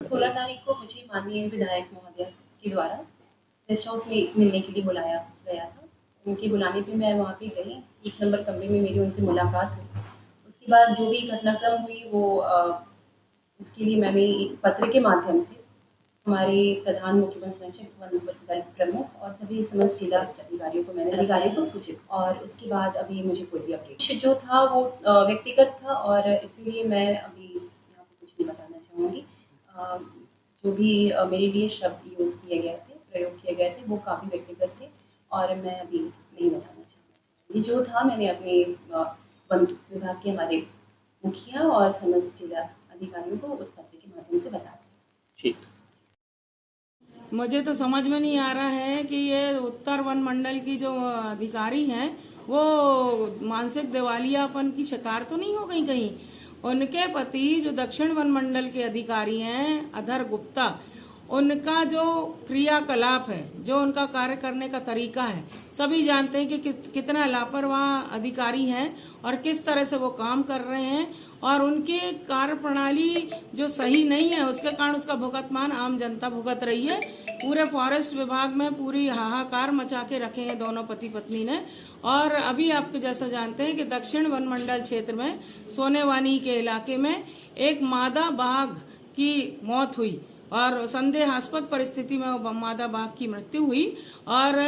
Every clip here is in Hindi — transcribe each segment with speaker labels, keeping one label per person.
Speaker 1: 16 तारीख को मुझे माननीय विधायक महोदय के द्वारा गेस्ट हाउस में मिलने के लिए बुलाया गया था। उनके बुलाने पे मैं वहाँ पे गई, 1 नंबर कमरे में मेरी उनसे मुलाकात हुई। उसके बाद जो भी घटनाक्रम हुई वो उसके लिए मैंने एक पत्र के माध्यम से हमारे प्रधान मुख्य वन संरक्षक, वन प्रमुख और सभी समस्त जिला अधिकारियों को सूचित, और उसके बाद अभी मुझे कोई भी अपडेट जो था वो व्यक्तिगत था, और इसलिए मैं अभी यहाँ पे कुछ नहीं बताना चाहूँगी। जो भी मेरे लिए शब्द यूज़ किए गए थे, प्रयोग किए गए थे, वो काफ़ी व्यक्तिगत थे और मैं अभी नहीं बताना चाहूँगी। जो था मैंने अपने वन विभाग के हमारे मुखिया और समस्त जिला अधिकारियों को उस पत्र के माध्यम से बता दिया।
Speaker 2: ठीक।
Speaker 3: मुझे तो समझ में नहीं आ रहा है कि ये उत्तर वन मंडल की जो अधिकारी हैं वो मानसिक दिवालियापन की शिकार तो नहीं हो गई कहीं। उनके पति जो दक्षिण वन मंडल के अधिकारी हैं अधर गुप्ता, उनका जो क्रियाकलाप है, जो उनका कार्य करने का तरीका है, सभी जानते हैं कि कितना लापरवाह अधिकारी हैं और किस तरह से वो काम कर रहे हैं, और उनके कार्य प्रणाली जो सही नहीं है उसके कारण उसका भुगतान आम जनता भुगत रही है। पूरे फॉरेस्ट विभाग में पूरी हाहाकार मचा के रखे हैं दोनों पति पत्नी ने। और अभी आप जैसा जानते हैं कि दक्षिण वन मंडल क्षेत्र में सोनेवानी के इलाके में एक मादा बाघ की मौत हुई और संदेहास्पद परिस्थिति में मादा बाघ की मृत्यु हुई, और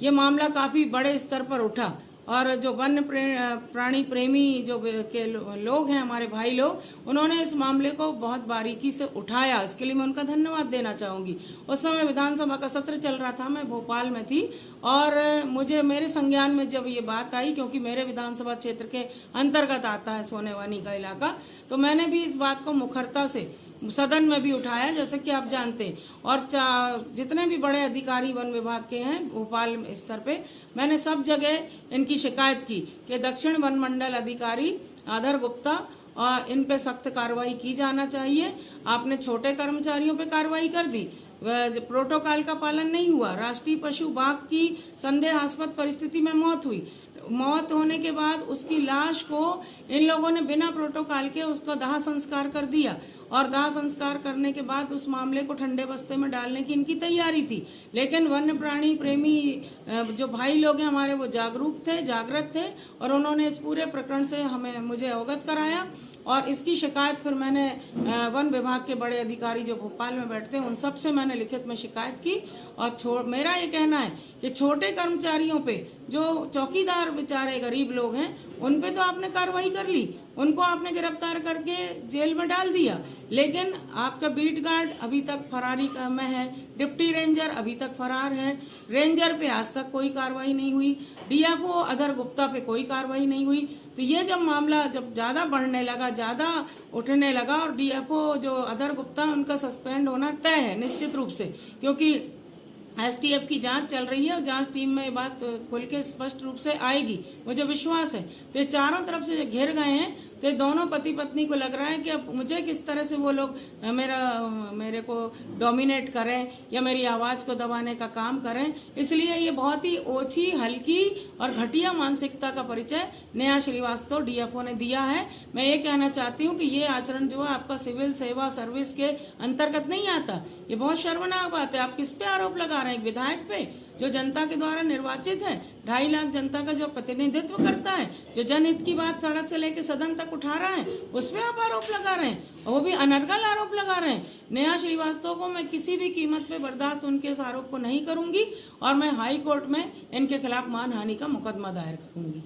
Speaker 3: ये मामला काफ़ी बड़े स्तर पर उठा। और जो वन्य प्राणी प्रेमी जो के लोग हैं, हमारे भाई लोग, उन्होंने इस मामले को बहुत बारीकी से उठाया। इसके लिए मैं उनका धन्यवाद देना चाहूँगी। उस समय विधानसभा का सत्र चल रहा था, मैं भोपाल में थी, और मुझे मेरे संज्ञान में जब ये बात आई, क्योंकि मेरे विधानसभा क्षेत्र के अंतर्गत आता है सोनेवानी का इलाका, तो मैंने भी इस बात को मुखरता से सदन में भी उठाया, जैसे कि आप जानते हैं। और जितने भी बड़े अधिकारी वन विभाग के हैं भोपाल स्तर पे, मैंने सब जगह इनकी शिकायत की कि दक्षिण वन मंडल अधिकारी आधर गुप्ता और इन पे सख्त कार्रवाई की जाना चाहिए। आपने छोटे कर्मचारियों पे कार्रवाई कर दी, प्रोटोकॉल का पालन नहीं हुआ। राष्ट्रीय पशु बाघ की संदेहास्पद परिस्थिति में मौत हुई। मौत होने के बाद उसकी लाश को इन लोगों ने बिना प्रोटोकॉल के उसका दाह संस्कार कर दिया, और दाह संस्कार करने के बाद उस मामले को ठंडे बस्ते में डालने की इनकी तैयारी थी। लेकिन वन्य प्राणी प्रेमी जो भाई लोग हैं हमारे, वो जागृत थे, और उन्होंने इस पूरे प्रकरण से मुझे अवगत कराया। और इसकी शिकायत फिर मैंने वन विभाग के बड़े अधिकारी जो भोपाल में बैठते हैं उन सब से मैंने लिखित में शिकायत की। और मेरा ये कहना है कि छोटे कर्मचारियों पे, जो चौकीदार बेचारे गरीब लोग हैं, उन पे तो आपने कार्रवाई कर ली, उनको आपने गिरफ्तार करके जेल में डाल दिया, लेकिन आपका बीट गार्ड अभी तक फरारी में है, डिप्टी रेंजर अभी तक फरार है, रेंजर पे आज तक कोई कार्रवाई नहीं हुई, डीएफओ अधर गुप्ता पे कोई कार्रवाई नहीं हुई। तो ये जब मामला ज़्यादा बढ़ने लगा, ज़्यादा उठने लगा, और डीएफओ जो अधर गुप्ता, उनका सस्पेंड होना तय है निश्चित रूप से, क्योंकि एसटीएफ की जांच चल रही है और जांच टीम में ये बात खुल के स्पष्ट रूप से आएगी, मुझे विश्वास है। तो ये चारों तरफ से घिर गए हैं, तो दोनों पति पत्नी को लग रहा है कि अब मुझे किस तरह से वो लोग मेरे को डोमिनेट करें या मेरी आवाज़ को दबाने का काम करें। इसलिए ये बहुत ही ओछी, हल्की और घटिया मानसिकता का परिचय नेहा श्रीवास्तव डीएफओ ने दिया है। मैं ये कहना चाहती हूँ कि ये आचरण जो है आपका सिविल सेवा सर्विस के अंतर्गत नहीं आता। ये बहुत शर्मनाक बात है। आप किस पे आरोप लगा रहे हैं? एक विधायक पे, जो जनता के द्वारा निर्वाचित है, 2.5 लाख जनता का जो प्रतिनिधित्व करता है, जो जनहित की बात सड़क से लेकर सदन तक उठा रहा है, उस पर आप आरोप लगा रहे हैं, और वो भी अनर्गल आरोप लगा रहे हैं। नेहा श्रीवास्तव को मैं किसी भी कीमत पे बर्दाश्त उनके इस आरोप को नहीं करूंगी, और मैं हाई कोर्ट में इनके खिलाफ मानहानि का मुकदमा दायर करूंगी।